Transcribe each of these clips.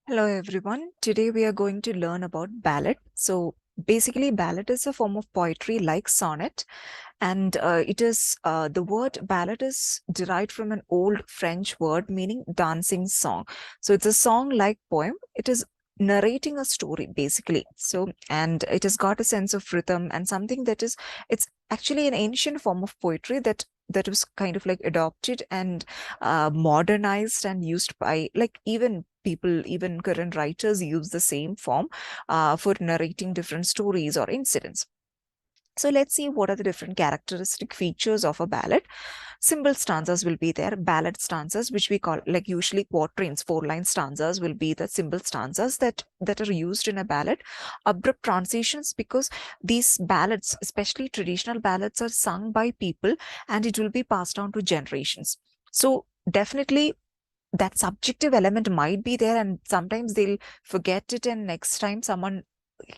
Hello everyone. Today we are going to learn about ballad. So basically, ballad is a form of poetry like sonnet, and the word ballad is derived from an old French word meaning dancing song. So it's a song-like poem. It is narrating a story basically. So and it has got a sense of rhythm and something it's actually an ancient form of poetry that was kind of like adopted and modernized and used by like even people, even current writers use the same form for narrating different stories or incidents. So let's see what are the different characteristic features of a ballad. Simple stanzas will be there. Ballad stanzas, which we call like usually quatrains, four-line stanzas will be the simple stanzas that are used in a ballad. Abrupt transitions, because these ballads, especially traditional ballads, are sung by people and it will be passed on to generations. So definitely that subjective element might be there, and sometimes they'll forget it and next time someone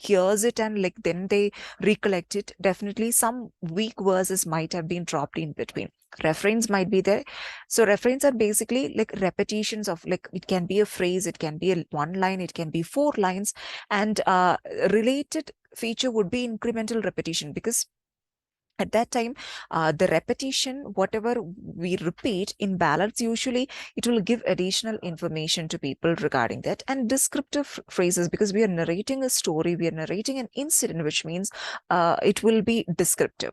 hears it and like then they recollect it. Definitely some weak verses might have been dropped in between. Refrains might be there. So refrains are basically like repetitions of, like, it can be a phrase, it can be a one line, it can be four lines, and related feature would be incremental repetition, because at that time the repetition, whatever we repeat in ballads, usually it will give additional information to people regarding that. And descriptive phrases, because we are narrating a story, we are narrating an incident, which means it will be descriptive.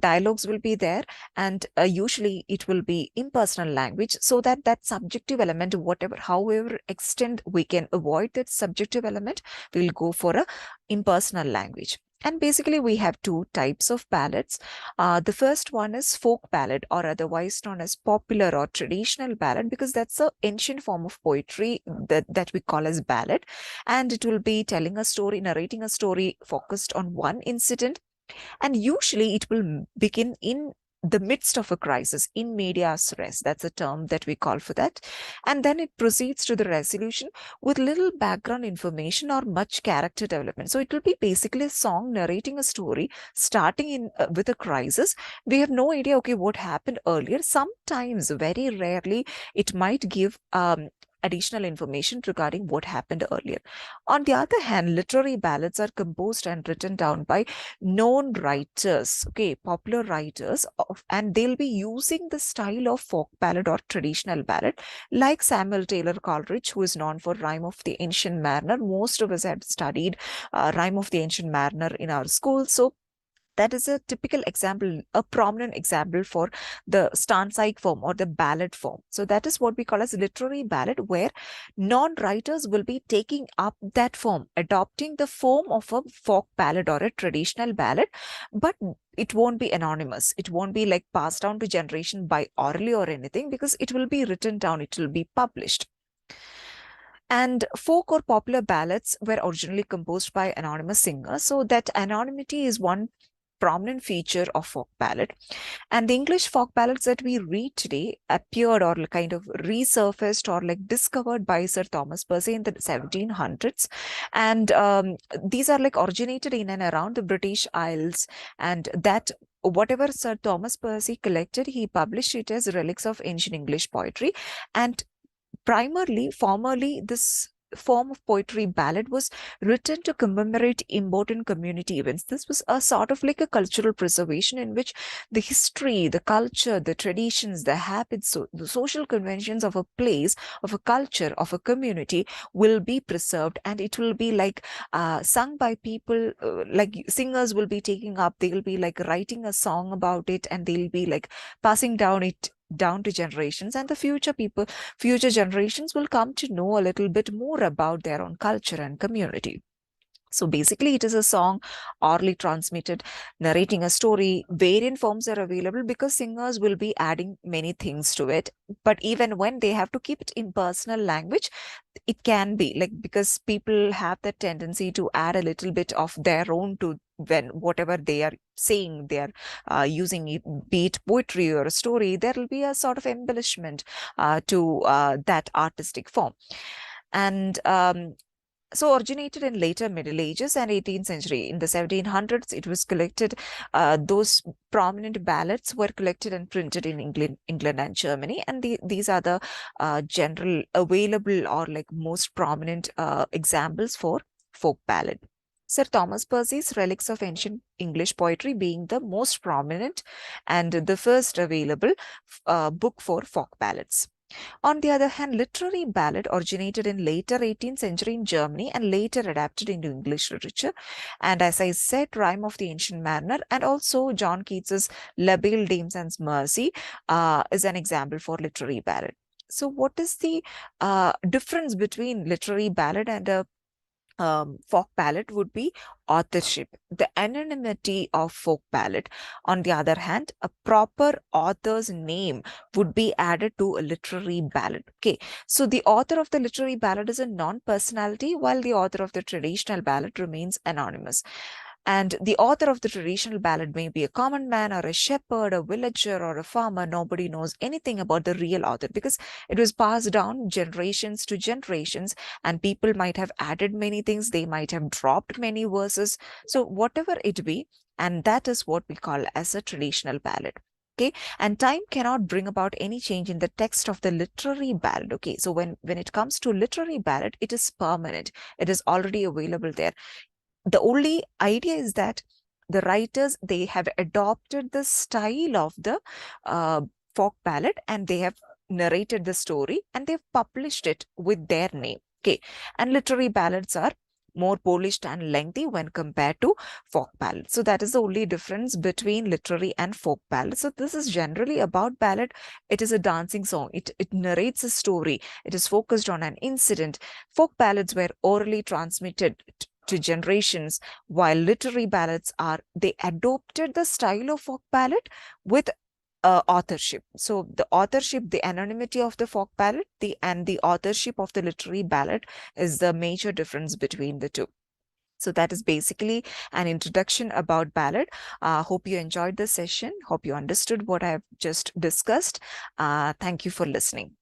Dialogues will be there, and usually it will be impersonal language, so that that subjective element, whatever however extent we can avoid that subjective element, we'll go for a impersonal language. And basically, we have two types of ballads. The first one is folk ballad, or otherwise known as popular or traditional ballad, because that's an ancient form of poetry that we call as ballad. And it will be telling a story, narrating a story focused on one incident, and usually it will begin in the midst of a crisis, in medias res. That's a term that we call for that. And then it proceeds to the resolution with little background information or much character development. So it will be basically a song narrating a story starting in with a crisis. We have no idea, okay, what happened earlier. Sometimes, very rarely, it might give additional information regarding what happened earlier. On the other hand, literary ballads are composed and written down by known writers, okay, popular writers, and they'll be using the style of folk ballad or traditional ballad, like Samuel Taylor Coleridge, who is known for Rhyme of the Ancient Mariner. Most of us had studied Rhyme of the Ancient Mariner in our school. So that is a typical example, a prominent example for the stanzaic form or the ballad form. So that is what we call as literary ballad, where non-writers will be taking up that form, adopting the form of a folk ballad or a traditional ballad, but it won't be anonymous. It won't be like passed down to generation by orally or anything, because it will be written down, it will be published. And folk or popular ballads were originally composed by anonymous singers. So that anonymity is one prominent feature of folk ballad. And the English folk ballads that we read today appeared or kind of resurfaced or like discovered by Sir Thomas Percy in the 1700s. And these are like originated in and around the British Isles. And that whatever Sir Thomas Percy collected, he published it as relics of ancient English poetry. And primarily, formerly, this form of poetry ballad was written to commemorate important community events. This was a sort of like a cultural preservation in which the history, the culture, the traditions, the habits, so the social conventions of a place, of a culture, of a community will be preserved, and it will be like sung by people, like singers will be taking up, they'll be like writing a song about it, and they'll be like passing down to generations, and the future generations will come to know a little bit more about their own culture and community. So basically, it is a song orally transmitted, narrating a story. Variant forms are available because singers will be adding many things to it. But even when they have to keep it in personal language, it can be like, because people have that tendency to add a little bit of their own to when whatever they are saying, they are using it, be it poetry or a story, there will be a sort of embellishment to that artistic form. And So originated in later Middle Ages and 18th century. In the 1700s, it was collected. Those prominent ballads were collected and printed in England and Germany, and these are the general available or like most prominent examples for folk ballad. Sir Thomas Percy's Relics of Ancient English Poetry being the most prominent and the first available book for folk ballads. On the other hand, literary ballad originated in later 18th century in Germany and later adapted into English literature. And as I said, Rhyme of the Ancient Mariner and also John Keats's La Belle Dame's and Mercy is an example for literary ballad. So what is the difference between literary ballad and a folk ballad would be authorship, the anonymity of folk ballad. On the other hand, a proper author's name would be added to a literary ballad. Okay, so the author of the literary ballad is a non-personality, while the author of the traditional ballad remains anonymous. And the author of the traditional ballad may be a common man or a shepherd, a villager, or a farmer. Nobody knows anything about the real author because it was passed down generations to generations, and people might have added many things. They might have dropped many verses. So, whatever it be, and that is what we call as a traditional ballad. Okay, and time cannot bring about any change in the text of the literary ballad. Okay, so when it comes to literary ballad, it is permanent. It is already available there. The only idea is that the writers, they have adopted the style of the uh, folk ballad, and they have narrated the story and they've published it with their name. Okay, and literary ballads are more polished and lengthy when compared to folk ballads. So that is the only difference between literary and folk ballad. So this is generally about ballad. It is a dancing song. It narrates a story. It is focused on an incident. Folk ballads were orally transmitted to generations, while literary ballads are, they adopted the style of folk ballad with authorship. So the authorship, the anonymity of the folk ballad, the authorship of the literary ballad is the major difference between the two. So that is basically an introduction about ballad. Hope you enjoyed the session. Hope you understood what I've just discussed. Thank you for listening.